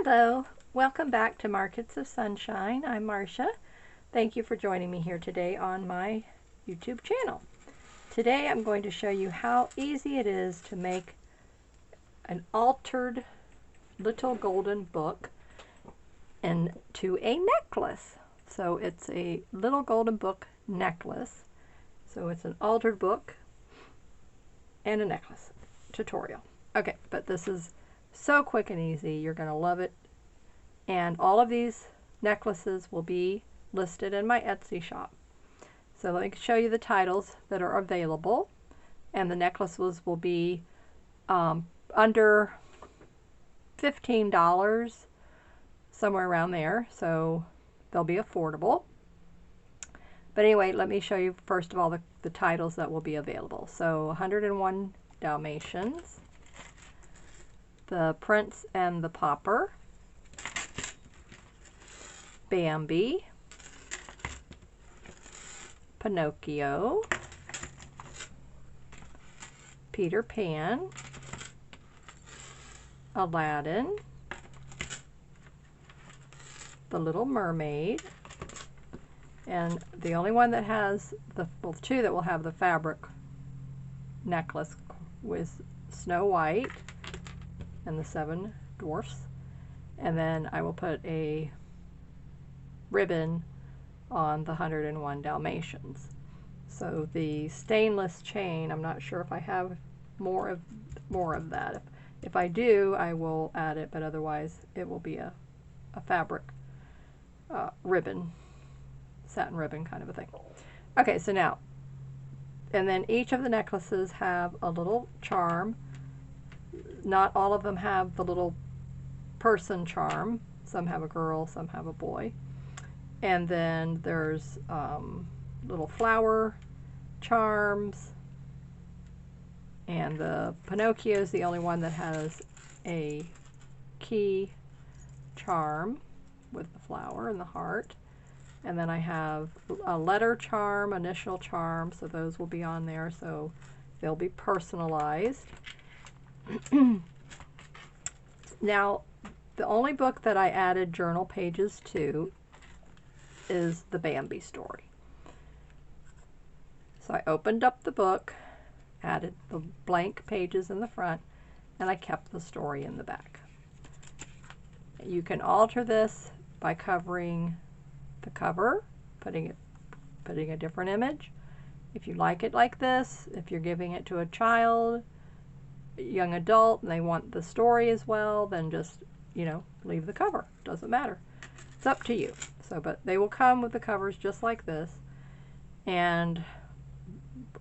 Hello, welcome back to Markets of Sunshine. I'm Marsha. Thank you for joining me here today on my YouTube channel. Today I'm going to show you how easy it is to make an altered little golden book into a necklace. So it's a little golden book necklace. So it's an altered book and a necklace tutorial. Okay, but this is so quick and easy. You're going to love it. And all of these necklaces will be listed in my Etsy shop. So let me show you the titles that are available. And the necklaces will be under $15, somewhere around there. So they'll be affordable. But anyway, let me show you first of all the titles that will be available. So 101 Dalmatians, The Prince and the Pauper, Bambi, Pinocchio, Peter Pan, Aladdin, The Little Mermaid, and the only one that has well, two that will have the fabric necklace with Snow White and the Seven Dwarfs. And then I will put a ribbon on the 101 Dalmatians. So the stainless chain, I'm not sure if I have more of that. If I do, I will add it, but otherwise it will be a fabric ribbon, satin ribbon kind of a thing. Okay, so now, and then each of the necklaces have a little charm. Not all of them have the little person charm. Some have a girl, some have a boy. And then there's little flower charms. And the Pinocchio is the only one that has a key charm with the flower and the heart. And then I have a letter charm, initial charm, so those will be on there, so they'll be personalized. Now, the only book that I added journal pages to is the Bambi story. So I opened up the book, added the blank pages in the front, and I kept the story in the back. You can alter this by covering the cover, putting a different image. If you like it like this, if you're giving it to a child, young adult, and they want the story as well, then just, you know, leave the cover. Doesn't matter. It's up to you. So, but they will come with the covers just like this, and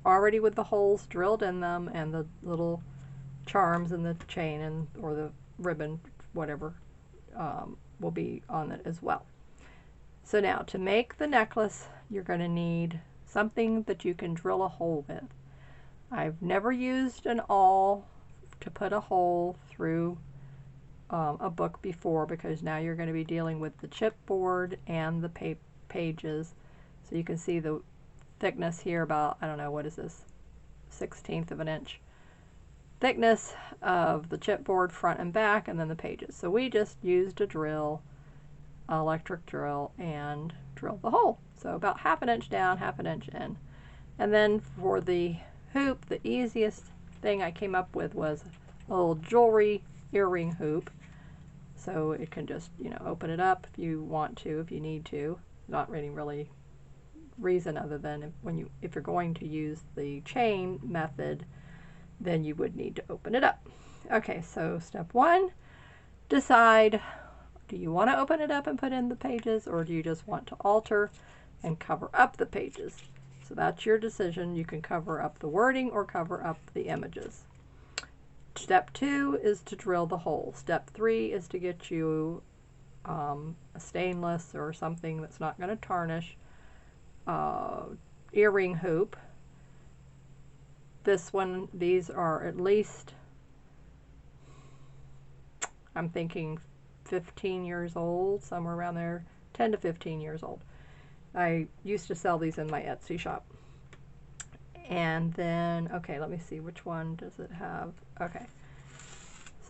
already with the holes drilled in them and the little charms in the chain and or the ribbon, whatever, will be on it as well. So now, to make the necklace, you're going to need something that you can drill a hole with. I've never used an awl to put a hole through a book before, because now you're going to be dealing with the chipboard and the pages. So you can see the thickness here, about, I don't know, what is this, 1/16 of an inch thickness of the chipboard front and back, and then the pages. So we just used a drill, electric drill, and drilled the hole. So about 1/2 inch down, 1/2 inch in. And then for the hoop, the easiest thing I came up with was a little jewelry earring hoop. So it can just, you know, open it up if you want to, if you need to. Not really reason other than if you're going to use the chain method, then you would need to open it up. Okay, so step one, decide, do you want to open it up and put in the pages, or do you just want to alter and cover up the pages? So that's your decision. You can cover up the wording or cover up the images. Step two is to drill the hole. Step three is to get you a stainless or something that's not going to tarnish earring hoop. These are at least, I'm thinking 15 years old, somewhere around there, 10 to 15 years old. I used to sell these in my Etsy shop. And then, okay, let me see, which one does it have? Okay,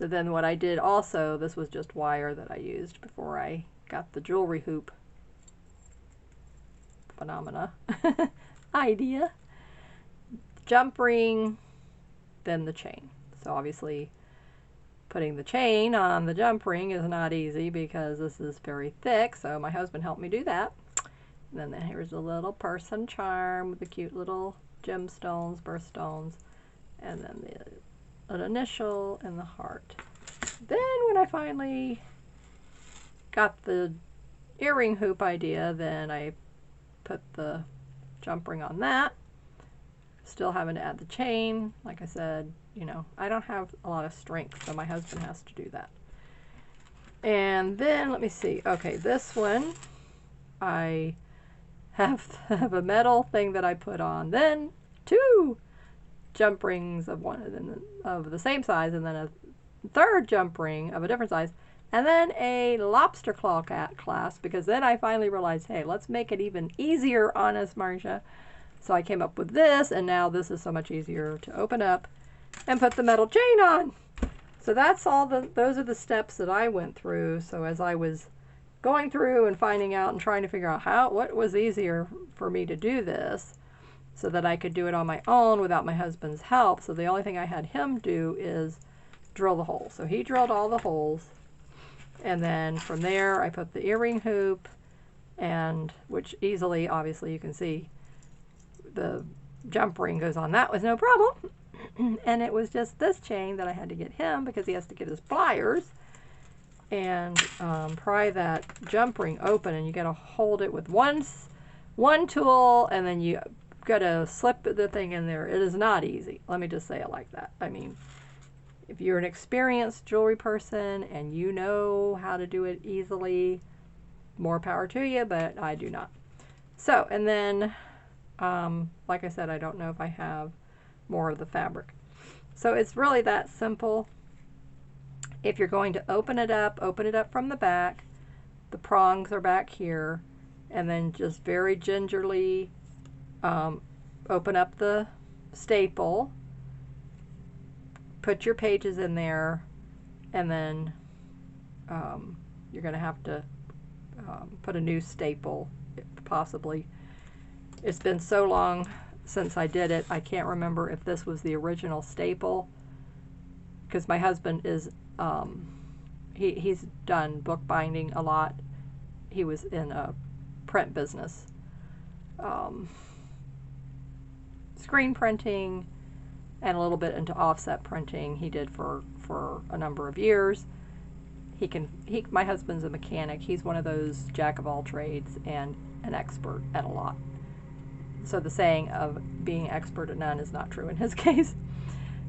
So then what I did also, this was just wire that I used before I got the jewelry hoop phenomena idea. Jump ring, then the chain. So obviously putting the chain on the jump ring is not easy because this is very thick, so my husband helped me do that. And then here's a little person charm with the cute little gemstones, birthstones, and then an initial and the heart. Then when I finally got the earring hoop idea, then I put the jump ring on that. Still having to add the chain. Like I said, you know, I don't have a lot of strength, so my husband has to do that. And then, let me see. Okay, this one, I have a metal thing that I put on. Then 2 jump rings of of the same size, and then a 3rd jump ring of a different size, and then a lobster claw clasp, because then I finally realized, hey, let's make it even easier on us, Marsha. So I came up with this, and now this is so much easier to open up and put the metal chain on. So that's all those are the steps that I went through. So as I was going through and finding out and trying to figure out what was easier for me to do this so that I could do it on my own without my husband's help. So the only thing I had him do is drill the holes. So he drilled all the holes, and then from there I put the earring hoop, and which easily, obviously, you can see the jump ring goes on. That was no problem. And it was just this chain that I had to get him because he has to get his pliers and pry that jump ring open, and you got to hold it with one tool, and then you got to slip the thing in there. It is not easy. Let me just say it like that. I mean, if you're an experienced jewelry person and you know how to do it easily, more power to you, but I do not. So, and then, like I said, I don't know if I have more of the fabric. So it's really that simple. If you're going to open it up from the back. The prongs are back here, and then just very gingerly open up the staple, put your pages in there, and then you're going to have to put a new staple, possibly. It's been so long since I did it, I can't remember if this was the original staple, because my husband is he's done bookbinding a lot. He was in a print business, screen printing, and a little bit into offset printing. He did for a number of years. My husband's a mechanic. He's one of those jack of all trades and an expert at a lot. So the saying of being expert at none is not true in his case.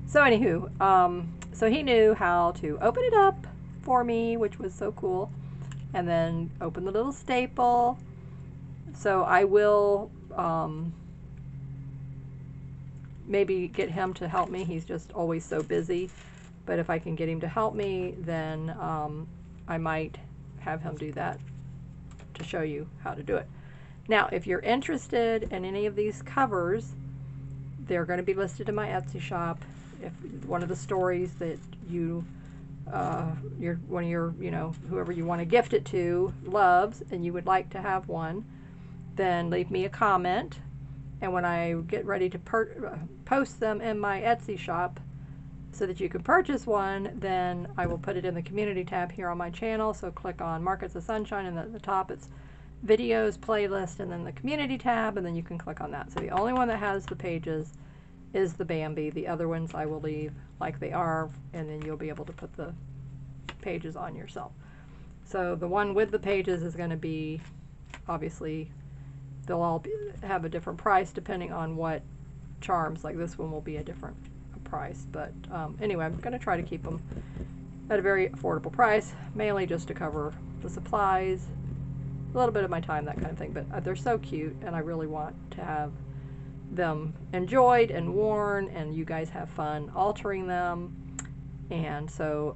So anywho, so he knew how to open it up for me, which was so cool, and then open the little staple. So I will maybe get him to help me. He's just always so busy. But if I can get him to help me, then I might have him do that to show you how to do it. Now, if you're interested in any of these covers, they're going to be listed in my Etsy shop. If one of the stories that one of your, whoever you want to gift it to loves, and you would like to have one, then leave me a comment. And when I get ready to post them in my Etsy shop so that you can purchase one, then I will put it in the community tab here on my channel. So click on Markets of Sunshine, and at the top it's videos, playlist, and then the community tab, and then you can click on that. So the only one that has the pages is the Bambi. The other ones I will leave like they are, and then you'll be able to put the pages on yourself. So the one with the pages is going to be, obviously, they'll all have a different price depending on what charms. Like this one will be a different price, but anyway, I'm going to try to keep them at a very affordable price, mainly just to cover the supplies, a little bit of my time, that kind of thing. But they're so cute, and I really want to have them enjoyed and worn, and you guys have fun altering them. And so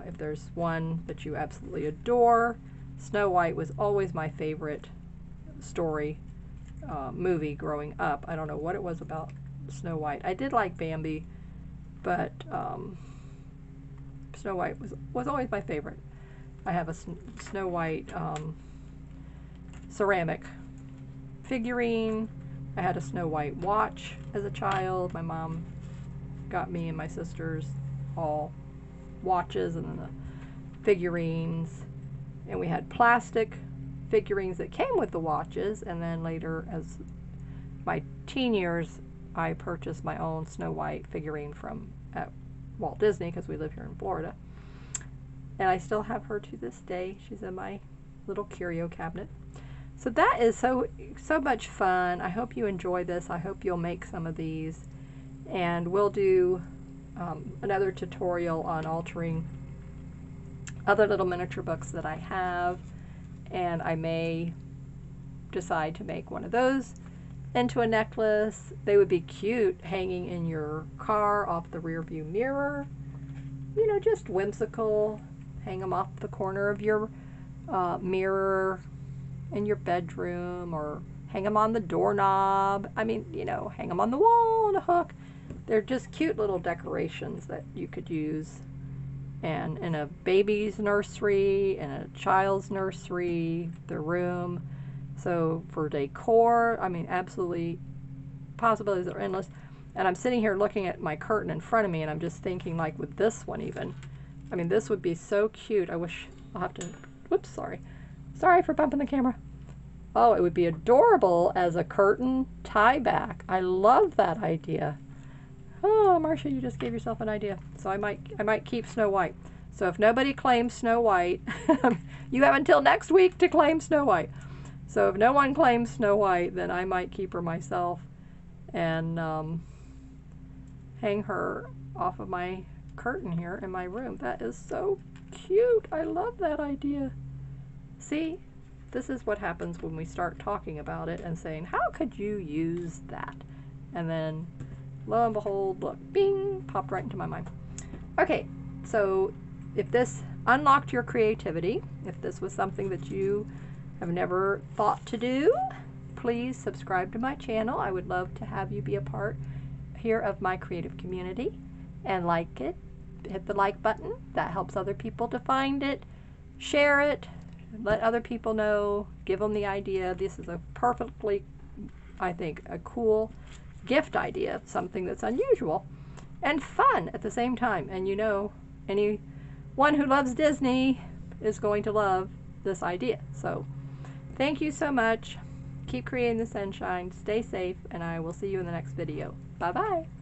if there's one that you absolutely adore, Snow White was always my favorite story movie growing up. I don't know what it was about Snow White. I did like Bambi, but Snow White was always my favorite. I have a Snow White ceramic figurine. I had a Snow White watch as a child. My mom got me and my sisters all watches and then the figurines. And we had plastic figurines that came with the watches. And then later, as my teen years, I purchased my own Snow White figurine from at Walt Disney because we live here in Florida. And I still have her to this day. She's in my little curio cabinet. So that is so much fun. I hope you enjoy this. I hope you'll make some of these. And we'll do another tutorial on altering other little miniature books that I have. And I may decide to make one of those into a necklace. They would be cute hanging in your car off the rear view mirror. You know, just whimsical. Hang them off the corner of your mirror in your bedroom, or hang them on the doorknob. I mean, you know, hang them on the wall on a hook. They're just cute little decorations that you could use and in a baby's nursery, in a child's nursery, their room. So for decor, I mean, absolutely, possibilities are endless. And I'm sitting here looking at my curtain in front of me, and I'm just thinking, like, with this one even, I mean, this would be so cute. I wish I'll have to, whoops, sorry. Sorry for bumping the camera. Oh, it would be adorable as a curtain tie back. I love that idea. Oh, Marsha, you just gave yourself an idea. So I might keep Snow White. So if nobody claims Snow White, you have until next week to claim Snow White. So if no one claims Snow White, then I might keep her myself and hang her off of my curtain here in my room. That is so cute. I love that idea. See, this is what happens when we start talking about it and saying, how could you use that? And then, lo and behold, look, bing, popped right into my mind. Okay, so if this unlocked your creativity, if this was something that you have never thought to do, please subscribe to my channel. I would love to have you be a part here of my creative community, and like it. Hit the like button. That helps other people to find it. Share it. Let other people know, give them the idea. This is a perfectly, I think, a cool gift idea, something that's unusual and fun at the same time. And you know, anyone who loves Disney is going to love this idea. So thank you so much. Keep creating the sunshine. Stay safe, and I will see you in the next video. Bye-bye.